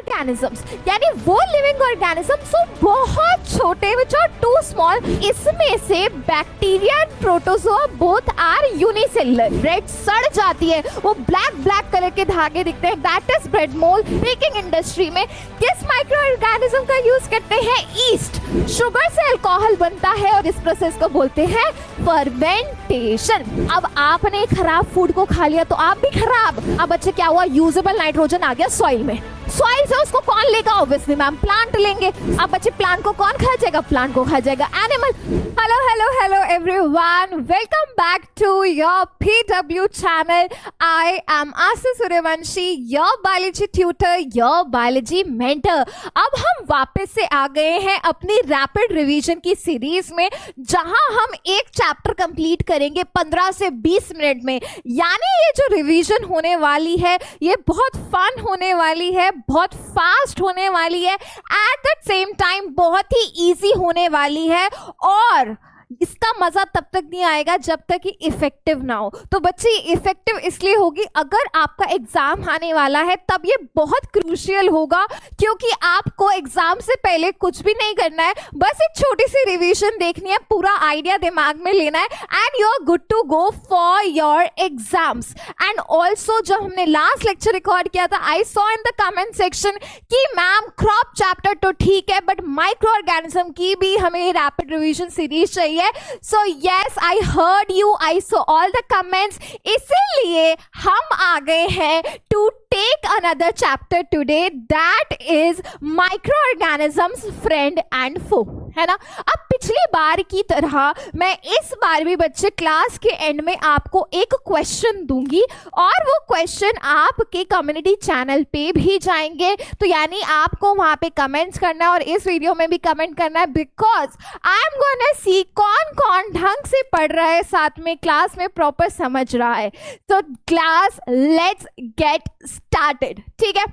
Organisms, यानी वो living organisms जो बहुत छोटे विच आर टू स्मॉल। इसमें से bacteria and protozoa both are unicellular. Bread सड़ जाती है, वो ब्लैक ब्लैक कलर के धागे दिखते हैं, that is bread mould. Baking industry में किस माइक्रो ऑर्गेनिज्म का यूज करते हैं? ईस्ट। शुगर से अल्कोहल बनता है और इस प्रोसेस को बोलते हैं फर्मेंटेशन। अब आपने खराब फूड को खा लिया तो आप भी खराब। अब बच्चे क्या हुआ? यूजेबल नाइट्रोजन आ गया सॉइल में। सॉइल से उसको कौन लेगा? ऑब्वियसली मैम प्लांट लेंगे। अब बच्चे प्लांट को कौन खा जाएगा? प्लांट को खा जाएगा animal. Hello hello hello everyone, welcome back to your PW channel. I am Asha Suryavanshi, your biology tutor, your biology mentor. अब हम वापस से आ गए हैं अपनी रैपिड रिवीजन की सीरीज में, जहां हम एक चैप्टर कंप्लीट करेंगे 15 से 20 मिनट में। यानी ये जो रिवीजन होने वाली है ये बहुत फन होने वाली है, बहुत फास्ट होने वाली है, एट द सेम टाइम बहुत ही इजी होने वाली है। और इसका मजा तब तक नहीं आएगा जब तक कि इफेक्टिव ना हो। तो बच्चे इफेक्टिव इसलिए होगी, अगर आपका एग्जाम आने वाला है तब ये बहुत क्रूशियल होगा, क्योंकि आपको एग्जाम से पहले कुछ भी नहीं करना है, बस एक छोटी सी रिवीजन देखनी है, पूरा आइडिया दिमाग में लेना है, and you are good to go for your exams. And also जब हमने लास्ट लेक्चर रिकॉर्ड किया था, I saw in the comment section कि मैम क्रॉप चैप्टर तो ठीक है बट माइक्रो ऑर्गेनिज्म की भी हमें रैपिड रिवीजन सीरीज चाहिए। So yes, I heard you, I saw all the comments. इसीलिए हम आ गए हैं to take another chapter today, that is microorganisms friend and foe, है ना। अब पिछली बार की तरह मैं इस बार भी बच्चे क्लास के एंड में आपको एक क्वेश्चन दूंगी, और वो क्वेश्चन आपके कम्युनिटी चैनल पे भी जाएंगे। तो यानी आपको वहां पे कमेंट्स करना है और इस वीडियो में भी कमेंट करना है, because I am gonna see कौन कौन ढंग से पढ़ रहा है, साथ में क्लास में प्रॉपर समझ रहा है। तो क्लास लेट्स गेट स्टार्टेड, ठीक है।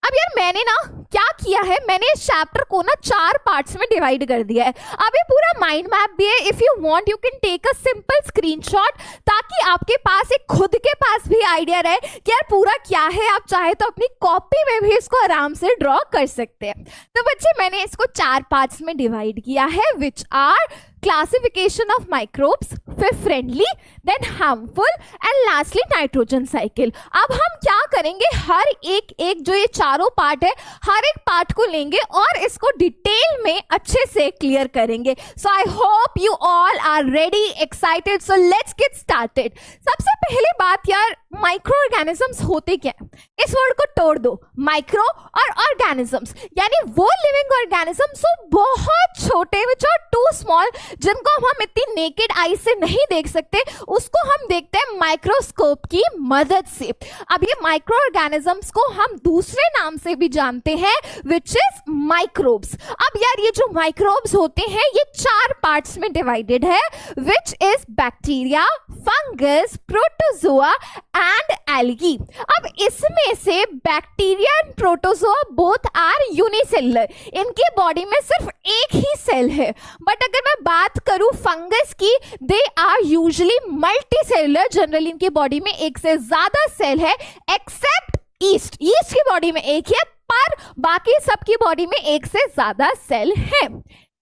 अब यार मैंने ना क्या किया है, मैंने इस चैप्टर को ना 4 पार्ट्स में डिवाइड कर दिया है। अब ये पूरा माइंड मैप भी है, if you want you can take a simple screenshot, ताकि आपके पास एक खुद के पास भी आइडिया रहे कि यार पूरा क्या है। आप चाहे तो अपनी कॉपी में भी इसको आराम से ड्रॉ कर सकते हैं। तो बच्चे मैंने इसको 4 पार्ट्स में डिवाइड किया है, which are classification of microbes, फिर friendly, then harmful, and lastly nitrogen cycle. अब हम क्या करेंगे, हर एक जो ये चारों पार्ट है, हर एक पार्ट को लेंगे और इसको डिटेल में अच्छे से क्लियर करेंगे। So I hope you all are ready, excited, so let's get started. सबसे पहली बात यार, माइक्रो ऑर्गेनिजम्स होते क्या है? इस वर्ड को तोड़ दो, माइक्रो और ऑर्गेनिजम्स, यानी वो लिविंग ऑर्गेनिजम्स जो बहुत छोटे विच आर टू स्मॉल, जिनको हम इतनी नेकेड आई से नहीं देख सकते, उसको हम देखते हैं माइक्रोस्कोप की मदद से। अब ये माइक्रो ऑर्गेनिजम्स को हम दूसरे नाम से भी जानते हैं, विच इज माइक्रोब्स। अब यार ये जो माइक्रोब्स होते हैं ये 4 पार्ट्स में डिवाइडेड है, which is bacteria, fungus, protozoa and algae. अब इसमें से bacteria and protozoa both are unicellular, इनके बॉडी में सिर्फ एक ही सेल है। बट अगर मैं बात करूं फंगस की, they are usually multi cellular, generally इनकी बॉडी में एक से ज्यादा सेल है, एक्सेप्ट ईस्ट। ईस्ट की बॉडी में एक है, पर बाकी सबकी बॉडी में एक से ज्यादा सेल है।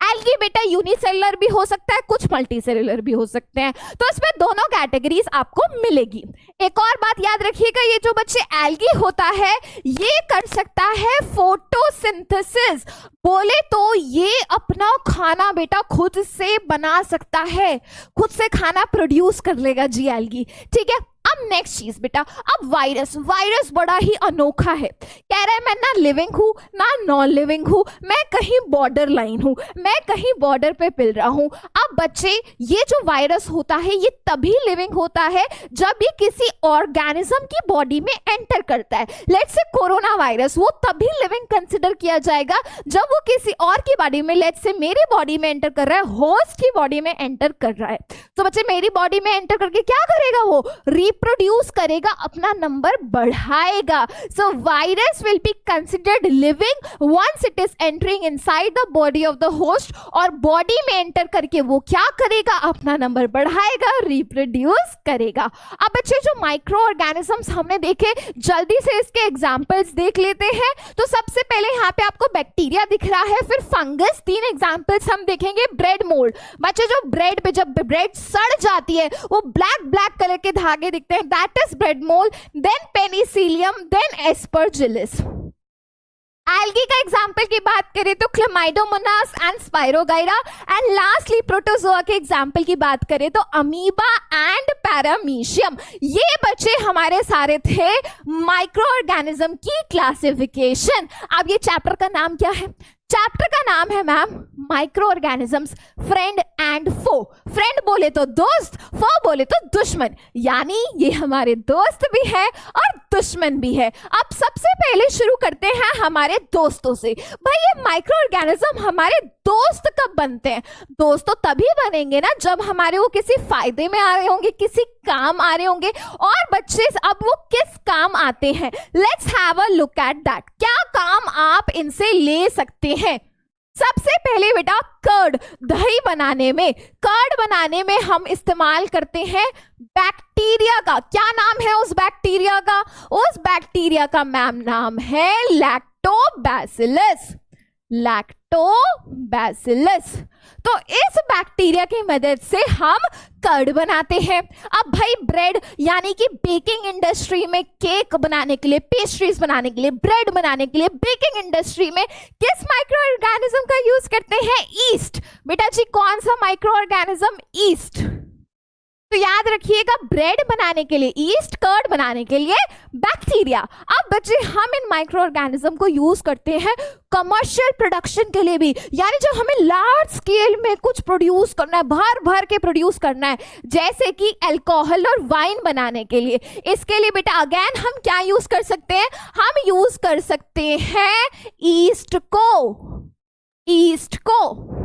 एल्गी बेटा यूनिसेलुलर भी हो सकता है, कुछ मल्टी सेलुलर भी हो सकते हैं, तो इसमें दोनों कैटेगरीज आपको मिलेगी। एक और बात याद रखिएगा, ये जो बच्चे एल्गी होता है ये कर सकता है फोटोसिंथेसिस, बोले तो ये अपना खाना बेटा खुद से बना सकता है, खुद से खाना प्रोड्यूस कर लेगा जी एल्गी, ठीक है। अब नेक्स्ट चीज बेटा, अब वायरस, वायरस बड़ा ही अनोखा है, कह रहा है मैं ना लिविंग हूं ना नॉन लिविंग हूं, मैं कहीं बॉर्डर लाइन हूं, मैं कहीं बॉर्डर पे पिल रहा हूं। अब बच्चे ये जो वायरस होता है ये तभी लिविंग होता है जब ये किसी ऑर्गेनिज्म की बॉडी में एंटर करता है। लेट्स से कोरोना वायरस, वो तभी लिविंग कंसिडर किया जाएगा जब वो किसी और की बॉडी में, लेट्स से मेरी बॉडी में एंटर कर रहा है, होस्ट की बॉडी में एंटर कर रहा है। तो बच्चे मेरी बॉडी में एंटर करके क्या करेगा, वो रिप्रोड्यूस करेगा, अपना नंबर बढ़ाएगा. So virus will be considered living once it is entering inside the body of the host, और बॉडी में एंटर करके वो क्या करेगा, अपना नंबर बढ़ाएगा, रिप्रोड्यूस करेगा. अब बच्चे जो माइक्रो ऑर्गेनिजम्स हमने देखे, जल्दी से इसके एग्जांपल्स देख लेते हैं. तो सबसे पहले यहाँ पे आपको बैक्टीरिया दिख रहा है, फिर फंगस. 3 एग्जांपल्स हम देखेंगे. ब्रेड मोल्ड, बच्चे जो ब्रेड पे जब ब्रेड सड़ जाती है वो ब्लैक ब्लैक कलर के धागे दिखते हैं, that is bread mould. Then penicillium, then aspergillus. Algae का एग्जाम्पल की बात करें तो chlamydomonas and spirogyra. And lastly protozoa के एग्जाम्पल की बात करें तो अमीबा एंड पैरामीशियम. ये बच्चे हमारे सारे थे माइक्रो ऑर्गेनिज्म की क्लासिफिकेशन. अब ये चैप्टर का नाम क्या है? चैप्टर का नाम है ma'am micro organisms friend and foe. Friend बोले तो दोस्त, फो बोले तो दुश्मन, यानी ये हमारे दोस्त भी है और दुश्मन भी है. अब सबसे पहले शुरू करते हैं हमारे दोस्तों से. भाई ये माइक्रो ऑर्गेनिज्म हमारे दोस्त कब बनते हैं? दोस्त तो तभी बनेंगे ना जब हमारे वो किसी फायदे में आ रहे होंगे, किसी काम आ रहे होंगे. और बच्चे अब वो किस काम आते हैं? Let's have a look at that. क्या काम आप इनसे ले सकते हैं? सबसे पहले बेटा कर्ड, दही बनाने में, कर्ड बनाने में हम इस्तेमाल करते हैं बैक्टीरिया का. क्या नाम है उस बैक्टीरिया का? उस बैक्टीरिया का मैम नाम है लैक्टोबैसिलस. लैक्टोबैसिलस. तो इस बैक्टीरिया की मदद से हम कर्ड बनाते हैं. अब भाई ब्रेड, यानी कि बेकिंग इंडस्ट्री में केक बनाने के लिए, पेस्ट्रीज बनाने के लिए, ब्रेड बनाने के लिए बेकिंग इंडस्ट्री में किस माइक्रो ऑर्गेनिज्म का यूज करते हैं? ईस्ट. बेटा जी कौन सा माइक्रो ऑर्गेनिज्म? ईस्ट. तो याद रखिएगा, ब्रेड बनाने के लिए ईस्ट, कर्ड बनाने के लिए बैक्टीरिया. अब बच्चे हम इन माइक्रो ऑर्गेनिज्म को यूज करते हैं कमर्शियल प्रोडक्शन के लिए भी, यानी जब हमें लार्ज स्केल में कुछ प्रोड्यूस करना है, भर भर के प्रोड्यूस करना है, जैसे कि अल्कोहल और वाइन बनाने के लिए. इसके लिए बेटा अगेन हम क्या यूज कर सकते हैं? हम यूज कर सकते हैं ईस्ट को. ईस्ट को.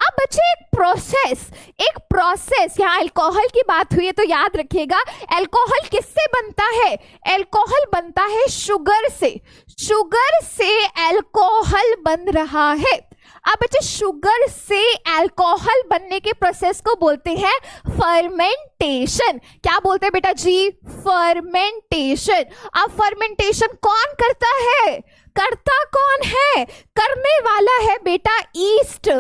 अब बच्चे एक प्रोसेस, यहाँ अल्कोहल की बात हुई है तो याद रखिएगा अल्कोहल किससे बनता है? अल्कोहल बनता है शुगर से. शुगर से अल्कोहल बन रहा है. अब बच्चे शुगर से अल्कोहल बनने के प्रोसेस को बोलते हैं फर्मेंटेशन. क्या बोलते हैं बेटा जी? फर्मेंटेशन. अब फर्मेंटेशन कौन करता है? करता कौन है? करने वाला है बेटा ईस्ट.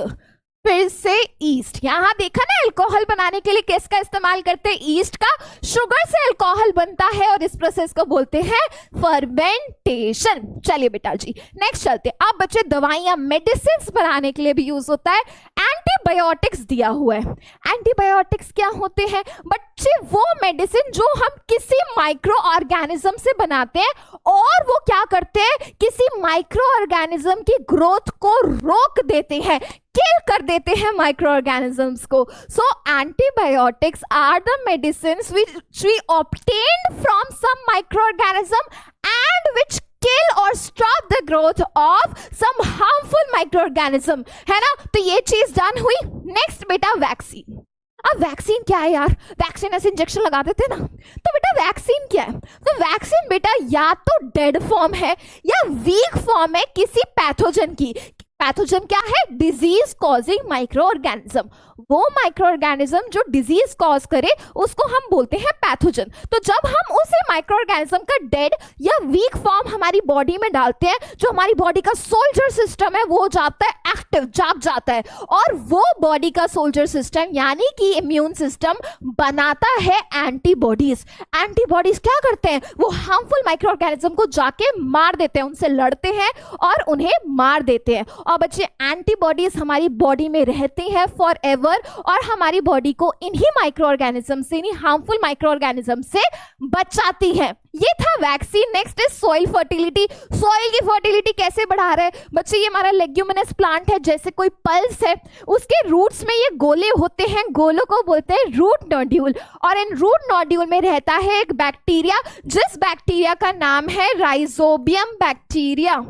फिर से ईस्ट. यहां देखा ना, अल्कोहल बनाने के लिए किसका इस्तेमाल करते हैं? ईस्ट का. शुगर से अल्कोहल बनता है और इस प्रोसेस को बोलते हैं फर्मेंटेशन. चलिए बेटा जी नेक्स्ट चलते हैं. अब बच्चे दवाइयां, मेडिसिन बनाने के लिए भी यूज होता है. एंटीबायोटिक्स दिया हुआ है. एंटीबायोटिक्स क्या होते हैं? बच्चे वो मेडिसिन जो हम किसी माइक्रो ऑर्गेनिज्म से बनाते हैं और वो क्या करते हैं? किसी माइक्रो ऑर्गेनिज्म की ग्रोथ को रोक देते हैं, किल कर देते हैं माइक्रो ऑर्गेनिजम्स को. So antibiotics are the medicines which we obtained from some micro organism and which kill or stop the growth of some harmful microorganism. है ना? तो ये चीज डन हुई. नेक्स्ट बेटा वैक्सीन. अब वैक्सीन क्या है यार? वैक्सीन ऐसे इंजेक्शन लगा देते हैं ना. तो बेटा वैक्सीन क्या है? तो वैक्सीन बेटा या तो डेड फॉर्म है या वीक फॉर्म है किसी पैथोजन की. पैथोजन क्या है? Disease causing micro organism. वो माइक्रो ऑर्गेनिज्म जो डिजीज कॉज करे उसको हम बोलते हैं पैथोजन. तो जब हम उसे माइक्रो ऑर्गेनिज्म का डेड या वीक फॉर्म हमारी बॉडी में डालते हैं, जो हमारी बॉडी का सोल्जर सिस्टम है वो जाता है एक्टिव, जाग जाता है, और वो बॉडी का सोल्जर सिस्टम यानी कि इम्यून सिस्टम बनाता है एंटीबॉडीज. एंटीबॉडीज क्या करते हैं? वो हार्मफुल माइक्रो ऑर्गेनिज्म को जाके मार देते हैं, उनसे लड़ते हैं और उन्हें मार देते हैं. और बच्चे एंटीबॉडीज हमारी बॉडी में रहती हैं फॉर एवर और हमारी बॉडी को इन्हीं माइक्रो ऑर्गेनिज्म से, इन्हीं हार्मफुल माइक्रो ऑर्गेनिज्म से बचाती है. ये था vaccine. Next is soil fertility. Soil की फर्टिलिटी कैसे बढ़ा रहे हैं बच्चे? ये हमारा लेग्यूमिनस प्लांट है, जैसे कोई पल्स है, उसके रूट्स में ये गोले होते हैं, गोलों को बोलते हैं रूट नोड्यूल. और इन रूट नोड्यूल में रहता है एक बैक्टीरिया, जिस बैक्टीरिया का नाम है राइजोबियम बैक्टीरिया.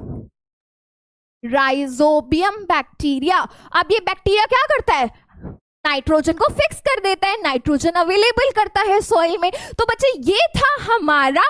Rhizobium bacteria. अब ये बैक्टीरिया क्या करता है? नाइट्रोजन को फिक्स कर देता है, नाइट्रोजन अवेलेबल करता है सॉइल में। तो बच्चे ये था हमारा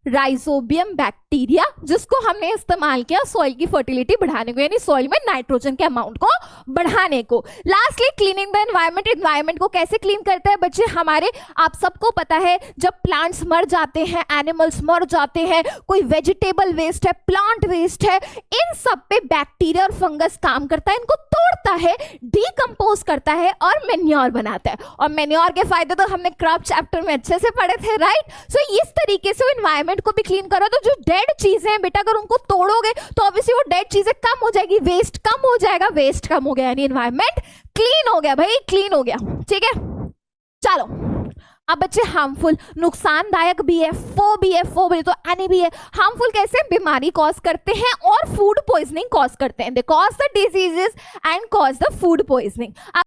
राइजोबियम बैक्टीरिया, जिसको हमने इस्तेमाल किया सॉइल की फर्टिलिटी बढ़ाने को, यानी सॉइल में नाइट्रोजन के अमाउंट को बढ़ाने को। Lastly cleaning the environment. Environment को कैसे क्लीन करता है बच्चे? हमारे आप सबको पता है, जब प्लांट्स मर जाते हैं, एनिमल्स मर जाते हैं, कोई वेजिटेबल वेस्ट है, प्लांट वेस्ट है, इन सब पे बैक्टीरिया और फंगस काम करता है, इनको तोड़ता है, डीकंपोज करता है और मेन्योर बनाता है। और मेन्योर के फायदे तो हमने क्रॉप चैप्टर में अच्छे से पढ़े थे, राइट? सो इस तरीके से एनवायरनमेंट को भी क्लीन करो। तो जो डेड चीजें हैं बेटा, अगर उनको तोड़ोगे तो ऑब्वियसली वो डेड चीजें कम हो जाएगी, वेस्ट कम हो जाएगा, वेस्ट कम हो गया यानी एनवायरनमेंट क्लीन हो गया भाई, क्लीन हो गया। ठीक है, चलो अब बच्चे हार्मफुल, नुकसानदायक भी है, फो भी तो एनी भी है। हार्मफुल कैसे? बीमारी कॉज करते हैं और फूड पॉइजनिंग कॉज करते हैं। They cause the diseases and cause the food poisoning.